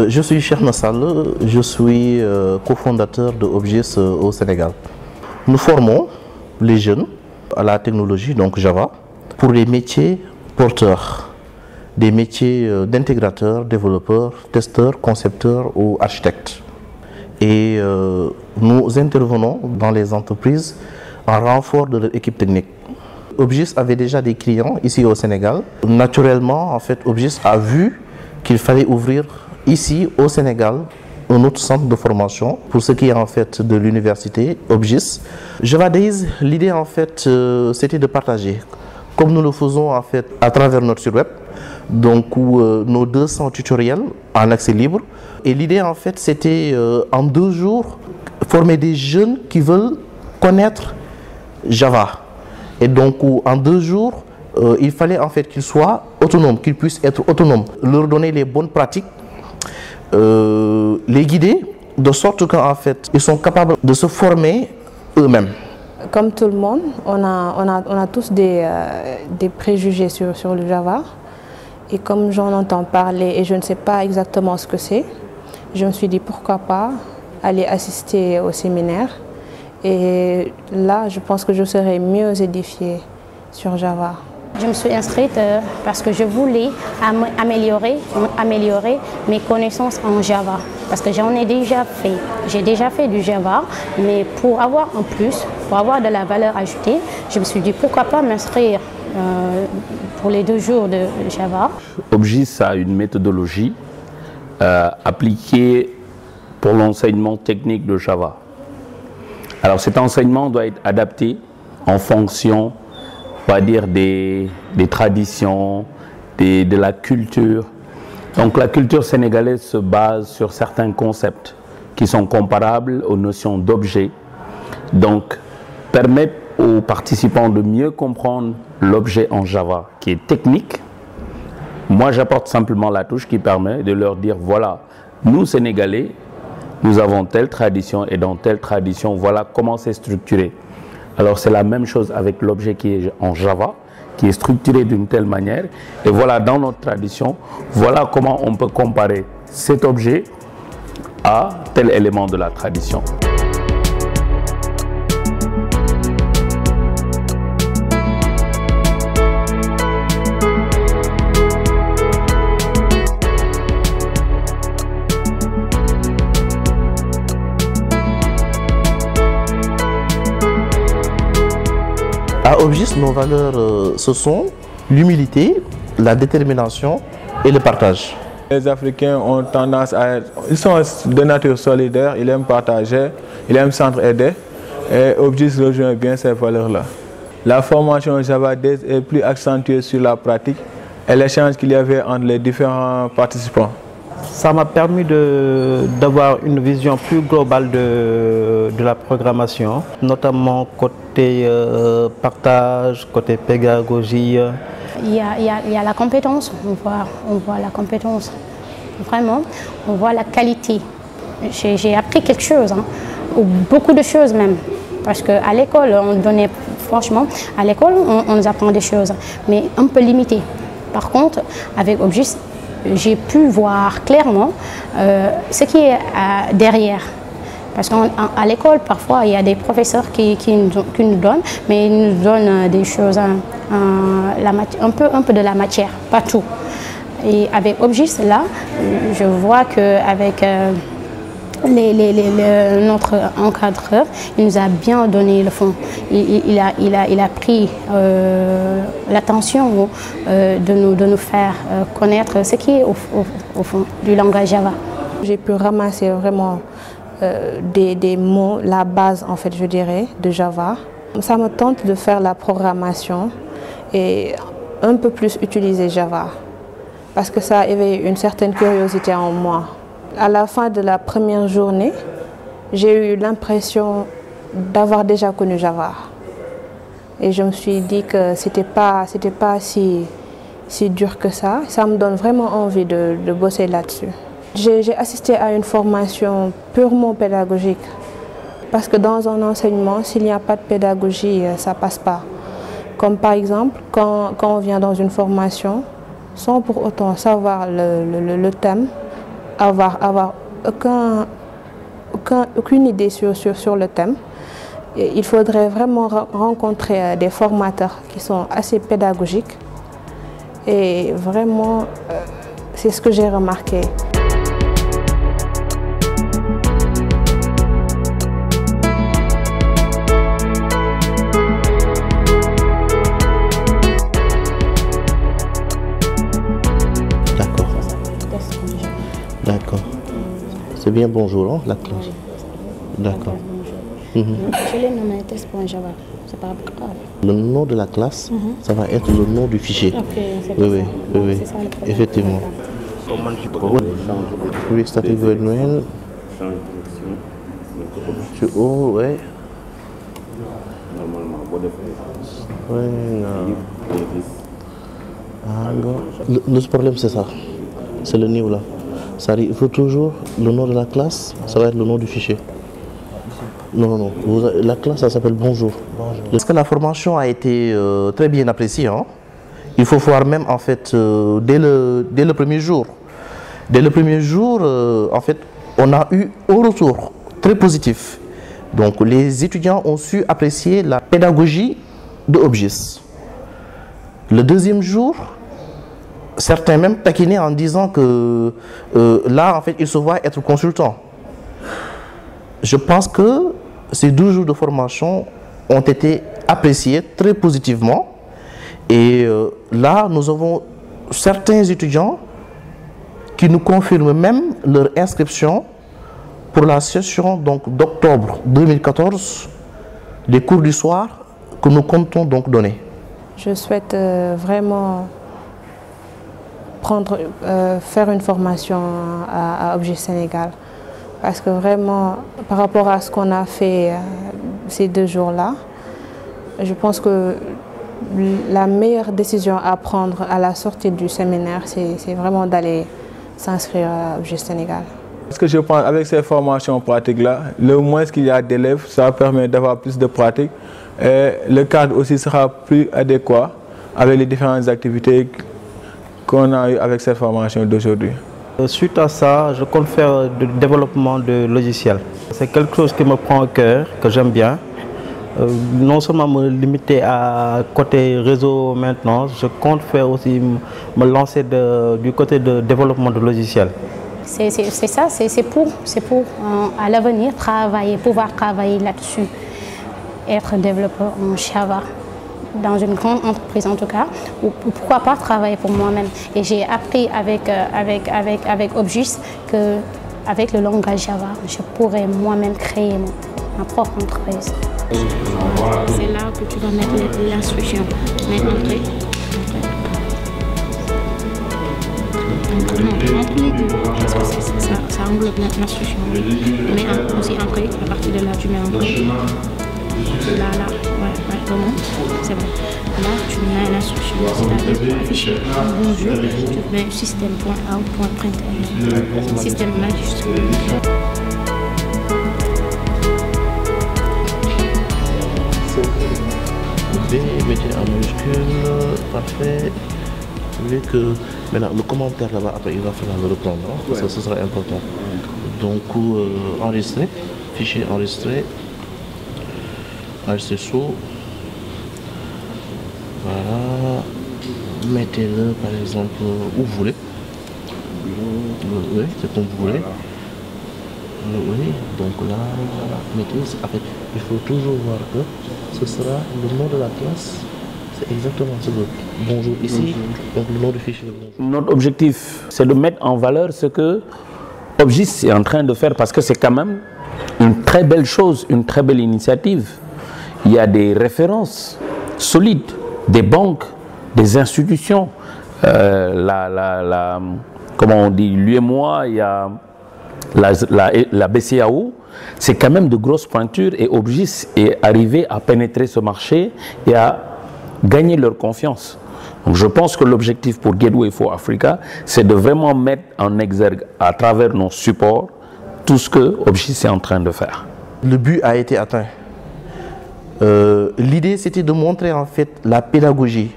Je suis Cheikh Nassal, je suis cofondateur de Obgis au Sénégal. Nous formons les jeunes à la technologie, donc Java, pour les métiers porteurs, des métiers d'intégrateurs, développeurs, testeurs, concepteurs ou architectes. Et nous intervenons dans les entreprises en renfort de leur équipe technique. Obgis avait déjà des clients ici au Sénégal. Naturellement, en fait, Obgis a vu qu'il fallait ouvrir ici au Sénégal un autre centre de formation pour ce qui est en fait de l'université Obgis. Java Days, l'idée en fait c'était de partager, comme nous le faisons en fait à travers notre site web, donc nos 200 tutoriels en accès libre. Et l'idée en fait c'était en 2 jours former des jeunes qui veulent connaître Java. Et donc en 2 jours il fallait en fait qu'ils soient autonomes, qu'ils puissent être autonomes, leur donner les bonnes pratiques, les guider de sorte qu'en fait ils sont capables de se former eux-mêmes. Comme tout le monde, on a tous des préjugés sur le Java. Et comme j'en entends parler et je ne sais pas exactement ce que c'est, je me suis dit pourquoi pas aller assister au séminaire. Et là, je pense que je serai mieux édifiée sur Java. Je me suis inscrite parce que je voulais améliorer mes connaissances en Java. Parce que j'en ai déjà fait. J'ai déjà fait du Java, mais pour avoir un plus, pour avoir de la valeur ajoutée, je me suis dit pourquoi pas m'inscrire pour les 2 jours de Java. Obgis a une méthodologie appliquée pour l'enseignement technique de Java. Alors cet enseignement doit être adapté en fonction, on va dire, des traditions, de la culture. Donc la culture sénégalaise se base sur certains concepts qui sont comparables aux notions d'objet. Donc permettre aux participants de mieux comprendre l'objet en Java qui est technique. Moi j'apporte simplement la touche qui permet de leur dire voilà, nous Sénégalais, nous avons telle tradition et dans telle tradition, voilà comment c'est structuré. Alors c'est la même chose avec l'objet qui est en Java, qui est structuré d'une telle manière. Et voilà, dans notre tradition, voilà comment on peut comparer cet objet à tel élément de la tradition. À Obgis, nos valeurs, ce sont l'humilité, la détermination et le partage. Les Africains ont tendance à être, ils sont de nature solidaire, ils aiment partager, ils aiment s'entraider et Obgis rejoint bien ces valeurs-là. La formation Java Days est plus accentuée sur la pratique et l'échange qu'il y avait entre les différents participants. Ça m'a permis d'avoir une vision plus globale de la programmation, notamment côté partage, côté pédagogie. Il y a la compétence, on voit la compétence, vraiment, on voit la qualité. J'ai appris quelque chose, hein, ou beaucoup de choses même, parce qu'à l'école, on donnait, franchement, à l'école, on nous apprend des choses, mais un peu limitées. Par contre, avec Obgis, j'ai pu voir clairement ce qui est derrière. Parce qu'à l'école, parfois, il y a des professeurs qui nous donnent, mais ils nous donnent des choses, un peu de la matière, pas tout. Et avec Obgis, là, je vois qu'avec notre encadreur, il nous a bien donné le fond. Il a pris l'attention de nous faire connaître ce qui est au fond du langage Java. J'ai pu ramasser vraiment des mots, la base en fait je dirais de Java. Ça me tente de faire la programmation et un peu plus utiliser Java parce que ça a éveillé une certaine curiosité en moi. À la fin de la première journée, j'ai eu l'impression d'avoir déjà connu Java et je me suis dit que c'était pas si dur que ça. Ça me donne vraiment envie de bosser là-dessus. J'ai assisté à une formation purement pédagogique parce que dans un enseignement, s'il n'y a pas de pédagogie, ça ne passe pas. Comme par exemple, quand on vient dans une formation, sans pour autant savoir le thème, avoir aucune idée sur le thème, il faudrait vraiment rencontrer des formateurs qui sont assez pédagogiques. Et vraiment, c'est ce que j'ai remarqué. D'accord. C'est bien bonjour, hein, la classe. D'accord. Je l'ai nommé test.java, c'est pas grave. Le nom de la classe, ça va être le nom du fichier. Oui, effectivement. Oui, static void main. Oh, ouais. Le problème, c'est ça. C'est le niveau là. Il faut toujours le nom de la classe, ça va être le nom du fichier. Non. La classe, ça s'appelle bonjour. Parce que la formation a été très bien appréciée. Hein? Il faut voir même en fait dès le premier jour. Dès le premier jour, en fait, on a eu un retour très positif. Donc les étudiants ont su apprécier la pédagogie de Objis. Le deuxième jour, certains même taquinaient en disant que là, en fait, ils se voient être consultants. Je pense que ces 2 jours de formation ont été appréciés très positivement. Et là, nous avons certains étudiants qui nous confirment même leur inscription pour la session d'octobre 2014 des cours du soir que nous comptons donc donner. Je souhaite vraiment faire une formation à Objis Sénégal parce que vraiment par rapport à ce qu'on a fait ces 2 jours-là, je pense que la meilleure décision à prendre à la sortie du séminaire, c'est vraiment d'aller s'inscrire à Objis Sénégal. Ce que je pense avec ces formations pratiques-là, le moins qu'il y a d'élèves, ça permet d'avoir plus de pratique et le cadre aussi sera plus adéquat avec les différentes activités qu'on a eu avec cette formation d'aujourd'hui. Suite à ça, je compte faire du développement de logiciels. C'est quelque chose qui me prend au cœur, que j'aime bien. Non seulement me limiter à côté réseau maintenance, je compte faire aussi me lancer du côté de développement de logiciels. C'est ça, c'est pour à l'avenir pouvoir travailler là-dessus, être développeur en Java. Dans une grande entreprise en tout cas, ou pourquoi pas travailler pour moi-même. Et j'ai appris avec Objis qu'avec le langage Java, je pourrais moi-même créer ma propre entreprise. C'est là que tu vas mettre l'instruction. Entrée. Non, entre les deux, parce que ça englobe l'instruction. Mais aussi entrée, à partir de là, tu mets entrée. Là, ouais, remonte, c'est bon. Là, tu mets l'instruction, c'est-à-dire pour afficher un bonjour, tu mets système.out.println. Système majuscule. Mettez en majuscule, parfait. Vu que maintenant le commentaire là-bas, après il va falloir le reprendre, hein, parce que ce sera important. Donc, enregistrer, fichier enregistré. C'est chaud. Voilà. Mettez-le par exemple où vous voulez. Oui, c'est comme vous voulez. Oui, donc là, mettez. En fait, il faut toujours voir que ce sera le nom de la classe. C'est exactement ce que bonjour ici. Donc le nom du fichier. Notre objectif, c'est de mettre en valeur ce que Obgis est en train de faire, parce que c'est quand même une très belle chose, une très belle initiative. Il y a des références solides, des banques, des institutions. Comment on dit, l'UEMOA, il y a la BCAO, c'est quand même de grosses pointures, et Obgis est arrivé à pénétrer ce marché et à gagner leur confiance. Donc je pense que l'objectif pour Gateway for Africa, c'est de vraiment mettre en exergue à travers nos supports tout ce que Obgis est en train de faire. Le but a été atteint. L'idée, c'était de montrer en fait la pédagogie,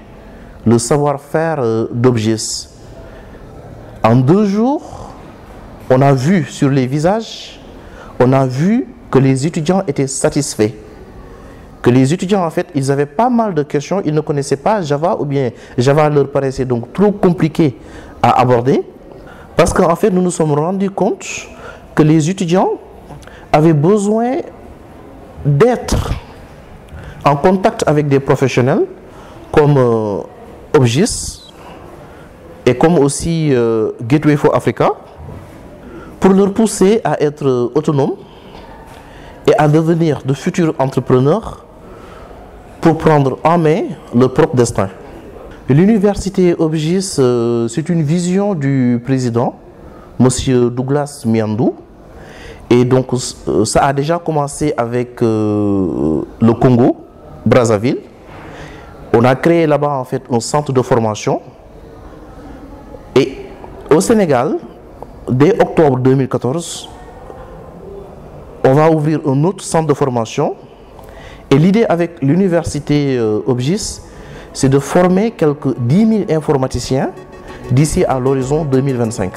le savoir-faire d'Obgis. En 2 jours, on a vu sur les visages, on a vu que les étudiants étaient satisfaits. Que les étudiants, en fait, ils avaient pas mal de questions, ils ne connaissaient pas Java, ou bien Java leur paraissait donc trop compliqué à aborder. Parce qu'en fait, nous nous sommes rendus compte que les étudiants avaient besoin d'être en contact avec des professionnels comme Obgis et comme aussi Gateway for Africa pour leur pousser à être autonomes et à devenir de futurs entrepreneurs pour prendre en main leur propre destin. L'université Obgis, c'est une vision du président, M. Douglas Miandou. Et donc, ça a déjà commencé avec le Congo, Brazzaville. On a créé là-bas en fait un centre de formation. Et au Sénégal, dès octobre 2014, on va ouvrir un autre centre de formation. Et l'idée avec l'université Obgis, c'est de former quelques 10 000 informaticiens d'ici à l'horizon 2025.